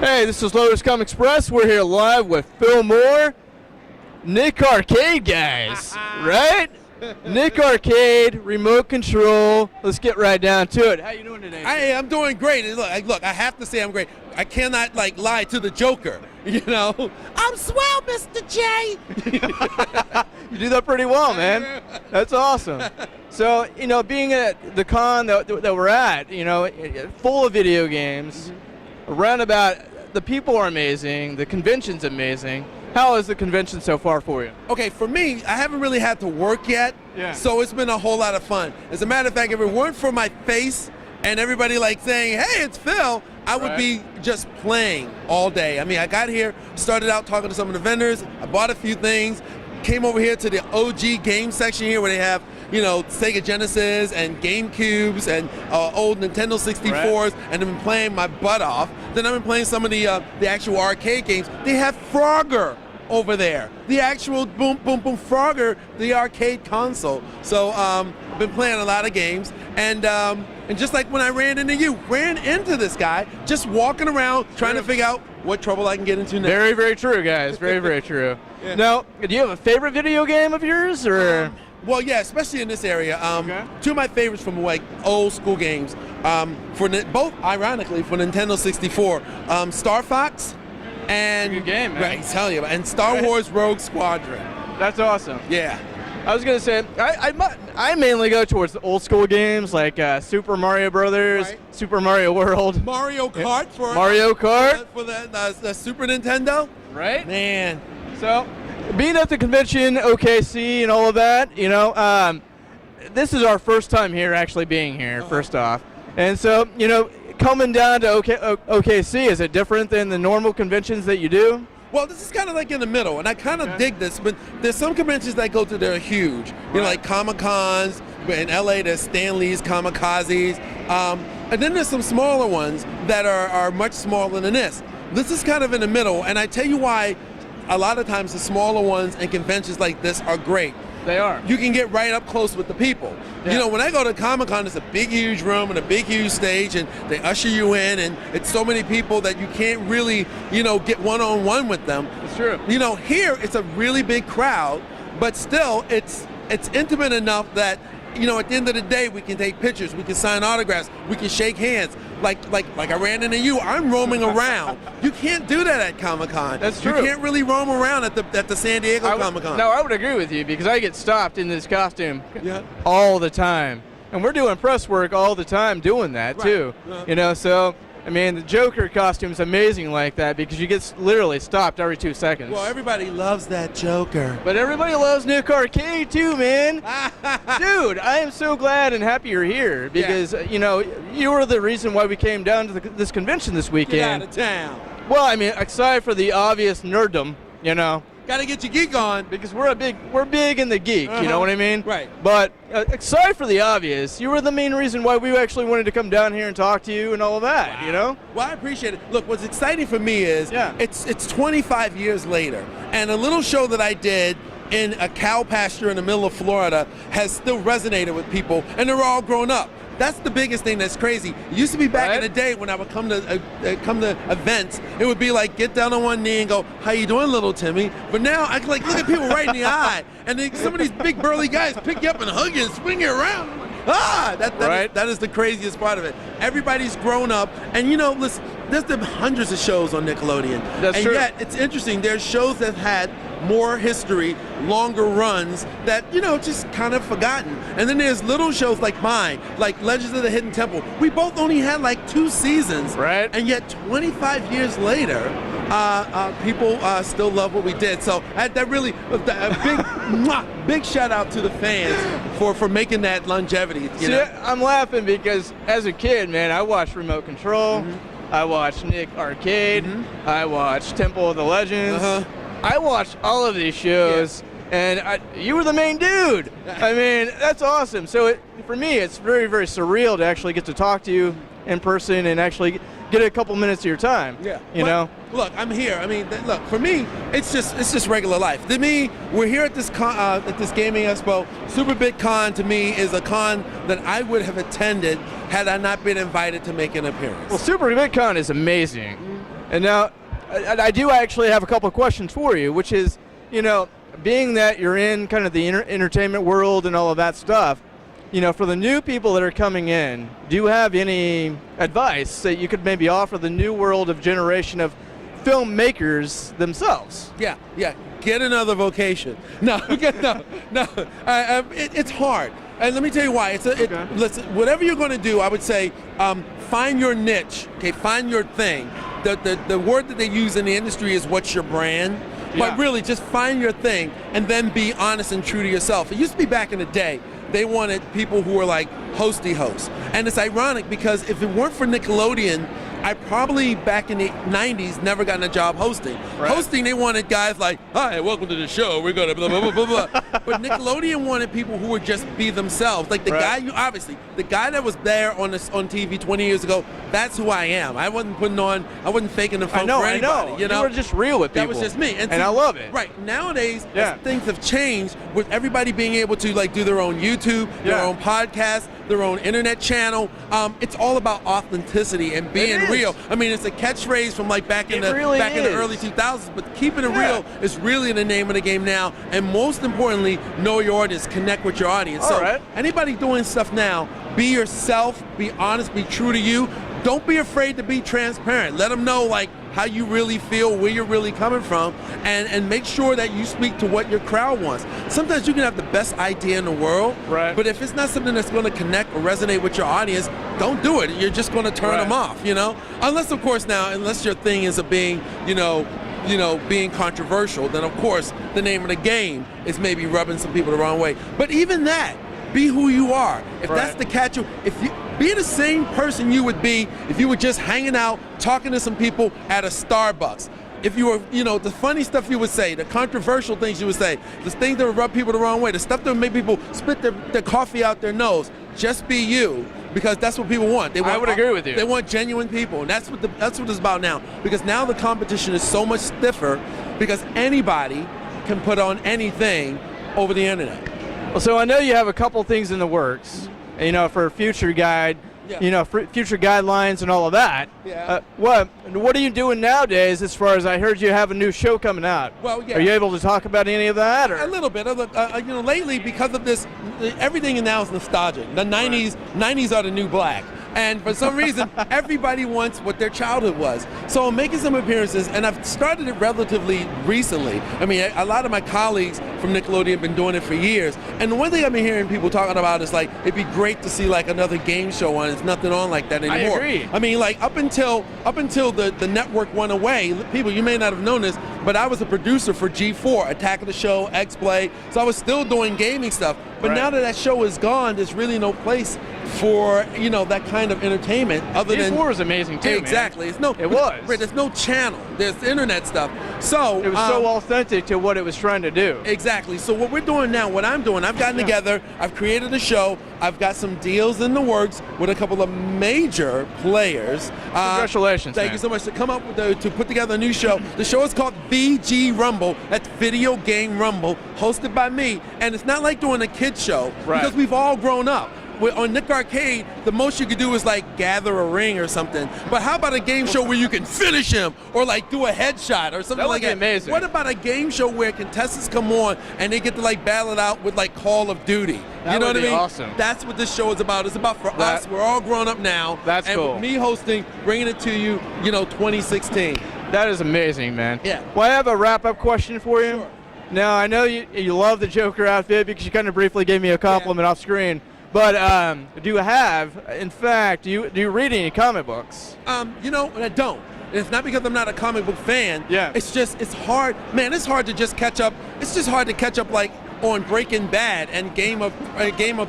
Hey, this is Lotus Come Express. We're here live with Phil Moore, Nick Arcade guys, right? Nick Arcade, remote control. Let's get right down to it. How you doing today? I'm doing great. And look, I have to say I'm great. I cannot lie to the Joker. You know, I'm swell, Mr. J. You do that pretty well, man. That's awesome. So, being at the con that we're at, full of video games, around about, the people are amazing, the convention's amazing. How is the convention so far for you? Okay, for me, I haven't really had to work yet, so it's been a whole lot of fun. As a matter of fact, if it weren't for my face and everybody saying, hey, it's Phil, I would be just playing all day. I mean, I got here, started out talking to some of the vendors, I bought a few things, came over here to the OG game section here where they have, Sega Genesis and GameCubes and old Nintendo 64s, and I've been playing my butt off. Then I've been playing some of the actual arcade games. They have Frogger over there, the actual Boom Boom Boom Frogger, the arcade console. So I've been playing a lot of games, and just like when I ran into this guy, just walking around trying to figure out what trouble I can get into next. Very, very true, guys. Very, very true. Now, do you have a favorite video game of yours, or? Well, yeah, especially in this area. Two of my favorites from old school games, both ironically for Nintendo 64, Star Fox and good game, man. Right, tell you, and Star Wars Rogue Squadron. That's awesome. Yeah. I was gonna say I mainly go towards the old school games like Super Mario Brothers, Super Mario World, Mario Kart for the Super Nintendo. Right. Man. So, being at the convention, OKC, and all of that, this is our first time here, actually being here. First off, and so coming down to OKC, is it different than the normal conventions that you do? Well, this is kind of in the middle, and I kind of dig this, but there's some conventions that go to, they're huge. Like Comic-Cons, in LA there's Stanley's, Kamikazes, and then there's some smaller ones that are much smaller than this. This is kind of in the middle, and I tell you why a lot of times the smaller ones and conventions like this are great. They are. You can get right up close with the people. Yeah. When I go to Comic-Con, it's a big, huge room and a big, huge stage, and they usher you in, and it's so many people that you can't really, get one-on-one with them. It's true. Here it's a really big crowd, but still it's intimate enough that, at the end of the day, we can take pictures, we can sign autographs, we can shake hands. Like I ran into you, I'm roaming around. You can't do that at Comic-Con. That's true. You can't really roam around at the San Diego Comic-Con. No, I would agree with you because I get stopped in this costume all the time. And we're doing press work all the time doing that too. So I mean, the Joker costume's amazing like that because you get literally stopped every 2 seconds. Well, everybody loves that Joker. But everybody loves Nick Arcade too, man. Dude, I am so glad and happy you're here because, you were the reason why we came down to this convention this weekend. Get out of town. Well, I mean, aside for the obvious nerddom, Gotta get your geek on. Because we're big in the geek, you know what I mean? Right. But aside for the obvious, you were the main reason why we actually wanted to come down here and talk to you and all of that, Well, I appreciate it. Look, what's exciting for me is it's 25 years later, and a little show that I did in a cow pasture in the middle of Florida has still resonated with people, and they're all grown up. That's the biggest thing that's crazy. It used to be back in the day when I would come to events, it would be like get down on one knee and go, how you doing, little Timmy? But now I can look at people right in the eye, and then some of these big burly guys pick you up and hug you and swing you around. That is the craziest part of it. Everybody's grown up, and listen, there's been hundreds of shows on Nickelodeon. That's true. Yet it's interesting, there's shows that had more history, longer runs that, just kind of forgotten. And then there's little shows like mine, like Legends of the Hidden Temple. We both only had 2 seasons. Right. And yet 25 years later, people still love what we did. So that really, a big shout out to the fans for making that longevity. See, I'm laughing because as a kid, man, I watched Remote Control, I watched Nick Arcade, I watched Temple of the Legends. I watched all of these shows, and you were the main dude. I mean, that's awesome. So for me, it's very, very surreal to actually get to talk to you in person and actually get a couple minutes of your time. You know. Look, I'm here. I mean, look, for me, it's just regular life. To me, we're here at this gaming expo. Super VidCon to me is a con that I would have attended had I not been invited to make an appearance. Well, Super VidCon is amazing. And now, I do actually have a couple of questions for you, which is, you know, being that you're in kind of the entertainment world and all of that stuff, you know, for the new people that are coming in, do you have any advice that you could maybe offer the new world of generation of filmmakers themselves? Yeah. Get another vocation. No, it's hard. And let me tell you why. Listen, whatever you're going to do, I would say find your niche. Okay, find your thing. The word that they use in the industry is what's your brand. Yeah. But really, just find your thing and then be honest and true to yourself. It used to be back in the day, they wanted people who were like hosty hosts. And it's ironic because if it weren't for Nickelodeon, I probably back in the 90s never gotten a job hosting. Right. Hosting, they wanted guys like, hi, welcome to the show, we're gonna blah, blah, blah, blah, blah. But Nickelodeon wanted people who would just be themselves. Like the guy, the guy that was there on TV 20 years ago, that's who I am. I wasn't faking the funk for anybody. I know. You were just real with people. That was just me. And I love it. Right, nowadays, as things have changed, with everybody being able to like do their own YouTube, their own podcast, their own internet channel, it's all about authenticity and being real. I mean, it's a catchphrase from like back in the early 2000s, but keeping it real is really the name of the game now. And most importantly, know your audience, connect with your audience. Anybody doing stuff now, be yourself, be honest, be true to you. Don't be afraid to be transparent. Let them know like how you really feel, where you're really coming from, and make sure that you speak to what your crowd wants. Sometimes you can have the best idea in the world, but if it's not something that's going to connect or resonate with your audience, don't do it. You're just going to turn them off, you know? Unless, of course, unless your thing is being, being controversial, then of course the name of the game is maybe rubbing some people the wrong way. But even that, be who you are. If that's the catch, be the same person you would be if you were just hanging out, talking to some people at a Starbucks. If you were, the funny stuff you would say, the controversial things you would say, the things that would rub people the wrong way, the stuff that would make people spit their coffee out their nose, just be you, because that's what people want. I would agree with you. They want genuine people, and that's what it's about now. Because now the competition is so much stiffer, because anybody can put on anything over the internet. Well, so I know you have a couple things in the works, for a future guide, future guidelines and all of that. Yeah. What are you doing nowadays as far as I heard you have a new show coming out? Well, yeah. Are you able to talk about any of that? Or? A little bit. Lately, because of this, everything now is nostalgic. The 90s are the new black. And for some reason, everybody wants what their childhood was. So I'm making some appearances, and I've started it relatively recently. I mean, a lot of my colleagues from Nickelodeon have been doing it for years. And the one thing I've been hearing people talking about is like, it'd be great to see like another game show on. There's nothing on like that anymore. I agree. I mean, like up until the network went away, people, you may not have known this, but I was a producer for G4, Attack of the Show, X-Play. So I was still doing gaming stuff. But now that show is gone, there's really no place for that kind of entertainment other than G4 was amazing too. Exactly. Man. It was. There's no channel. There's internet stuff. So it was so authentic to what it was trying to do. Exactly. So what we're doing now, what I'm doing, I've gotten together, I've created a show, I've got some deals in the works with a couple of major players. Congratulations. Thank you so much to come up with to put together a new show. The show is called VG Rumble. That's Video Game Rumble, hosted by me. And it's not like doing a kids show because we've all grown up. On Nick Arcade, the most you could do is like gather a ring or something. But how about a game show where you can finish him or like do a headshot or something like that? Amazing. What about a game show where contestants come on and they get to like battle it out with like Call of Duty? You know what I mean? Awesome. That's what this show is about. It's about for us. We're all grown up now. That's cool. And me hosting, bringing it to you, 2016. That is amazing, man. Yeah. Well, I have a wrap-up question for you. Sure. Now, I know you love the Joker outfit because you kind of briefly gave me a compliment off screen. But do you read any comic books? I don't. It's not because I'm not a comic book fan. Yeah. It's hard. Man, it's hard to just catch up. It's just hard to catch up like on Breaking Bad and Game of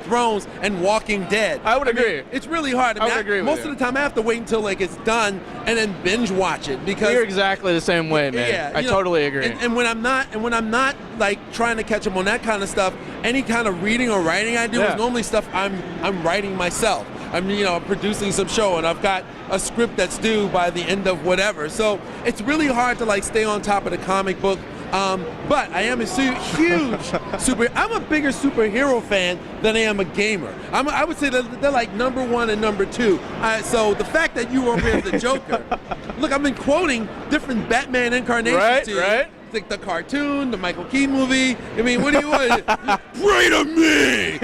Thrones and Walking Dead. I would agree. It's really hard. I would agree with most of the time I have to wait until like it's done and then binge watch it because you're exactly the same way, man. Yeah, I totally agree. And when I'm not like trying to catch up on that kind of stuff, any kind of reading or writing I do is normally stuff I'm writing myself. I'm producing some show and I've got a script that's due by the end of whatever. So it's really hard to like stay on top of the comic book But I am a huge I'm a bigger superhero fan than I am a gamer. I would say that they're like number 1 and number 2. So the fact that you were over here as the Joker, look, I've been quoting different Batman incarnations to you. Right. Like the cartoon, the Michael Keaton movie. I mean, what do you want? Pray to me!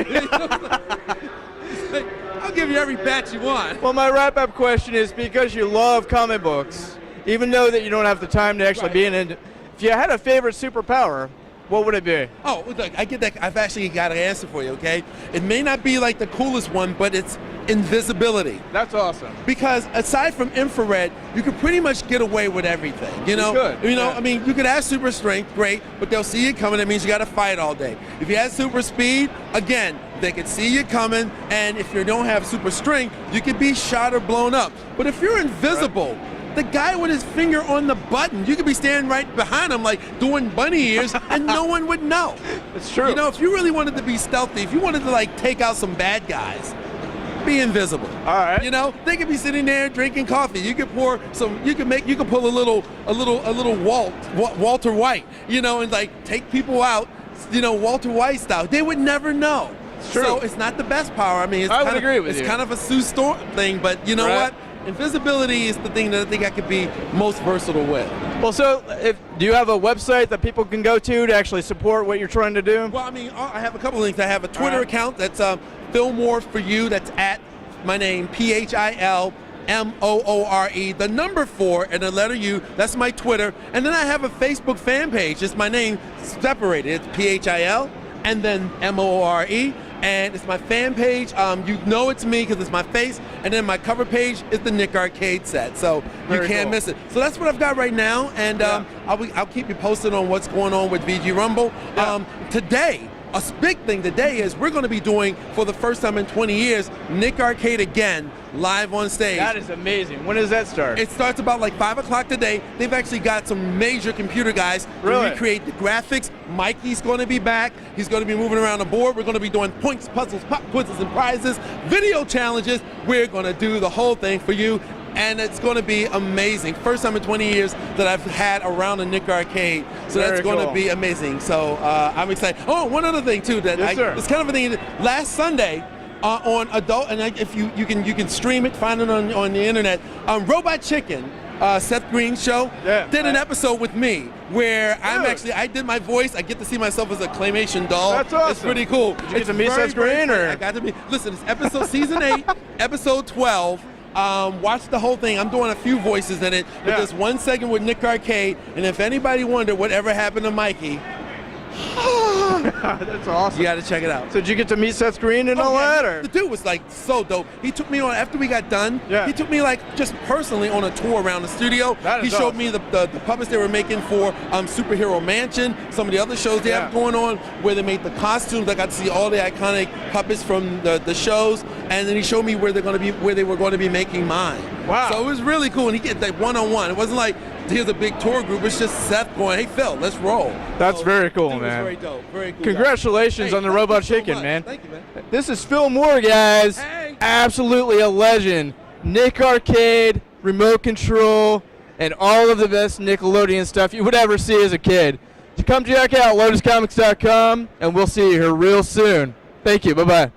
I'll give you every bat you want. Well, my wrap-up question is, because you love comic books, even though that you don't have the time to actually be in it, if you had a favorite superpower, what would it be? Oh, look, I get that. I've actually got an answer for you, okay? It may not be like the coolest one, but it's invisibility. That's awesome. Because aside from infrared, you could pretty much get away with everything. You know, yeah. I mean, you could have super strength, great, but they'll see you coming. That means you got to fight all day. If you had super speed, again, they could see you coming, and if you don't have super strength, you could be shot or blown up. But if you're invisible, the guy with his finger on the button, you could be standing right behind him, like doing bunny ears, and no one would know. It's true. You know, if you really wanted to be stealthy, if you wanted to like take out some bad guys, be invisible. All right. You know, they could be sitting there drinking coffee. You could pour some. You could pull a little Walter White. You know, and like take people out. You know, Walter White style. They would never know. It's true. So it's not the best power. I mean, I would agree with you. It's kind of a Sue Storm thing, but you know what? Invisibility is the thing that I think I could be most versatile with. Well, so do you have a website that people can go to actually support what you're trying to do? Well, I mean, I have a couple links. I have a Twitter account that's Fillmore for you. That's at my name, PhilMoore, the number 4 and the letter U. That's my Twitter. And then I have a Facebook fan page. It's my name separated. It's PHIL and then MOORE. And it's my fan page. You know it's me because it's my face. And then my cover page is the Nick Arcade set. So you can't miss it. So that's what I've got right now. And I'll keep you posted on what's going on with VG Rumble. Today, a big thing today is we're going to be doing, for the first time in 20 years, Nick Arcade again, live on stage. That is amazing. When does that start? It starts about like 5 o'clock today. They've actually got some major computer guys to recreate the graphics. Mikey's going to be back. He's going to be moving around the board. We're going to be doing points, puzzles, pop quizzes, and prizes, video challenges. We're going to do the whole thing for you. And it's going to be amazing. First time in 20 years that I've had around a Nick Arcade. So that's going to be amazing. So I'm excited. Oh, one other thing too. It's kind of a thing. Last Sunday on Adult, and if you can stream it, find it on the internet. Robot Chicken, Seth Green's show, did an episode with me where I did my voice. I get to see myself as a claymation doll. That's awesome. It's pretty cool. Did you get to meet Seth Green? I got to meet. Listen, it's episode season 8, episode 12. Watch the whole thing. I'm doing a few voices in it, but there's one segment with Nick Arcade, and if anybody wondered whatever happened to Mikey, that's awesome. You got to check it out. So did you get to meet Seth Green and all that? Or? The dude was like so dope. He took me on, after we got done, he took me like just personally on a tour around the studio. He showed me the puppets they were making for Superhero Mansion, some of the other shows they have going on where they made the costumes. I got to see all the iconic puppets from the shows, and then he showed me where they were going to be making mine. Wow. So it was really cool, and he get like one-on-one. It wasn't like here's a big tour group. It's just Seth going, hey Phil, let's roll. That's very cool, man. Very dope. Very cool. Congratulations on the Robot Chicken, man. Thank you, man. This is Phil Moore, guys. Hey. Absolutely a legend. Nick Arcade, remote control, and all of the best Nickelodeon stuff you would ever see as a kid. So come check out lotuscomics.com, and we'll see you here real soon. Thank you. Bye-bye.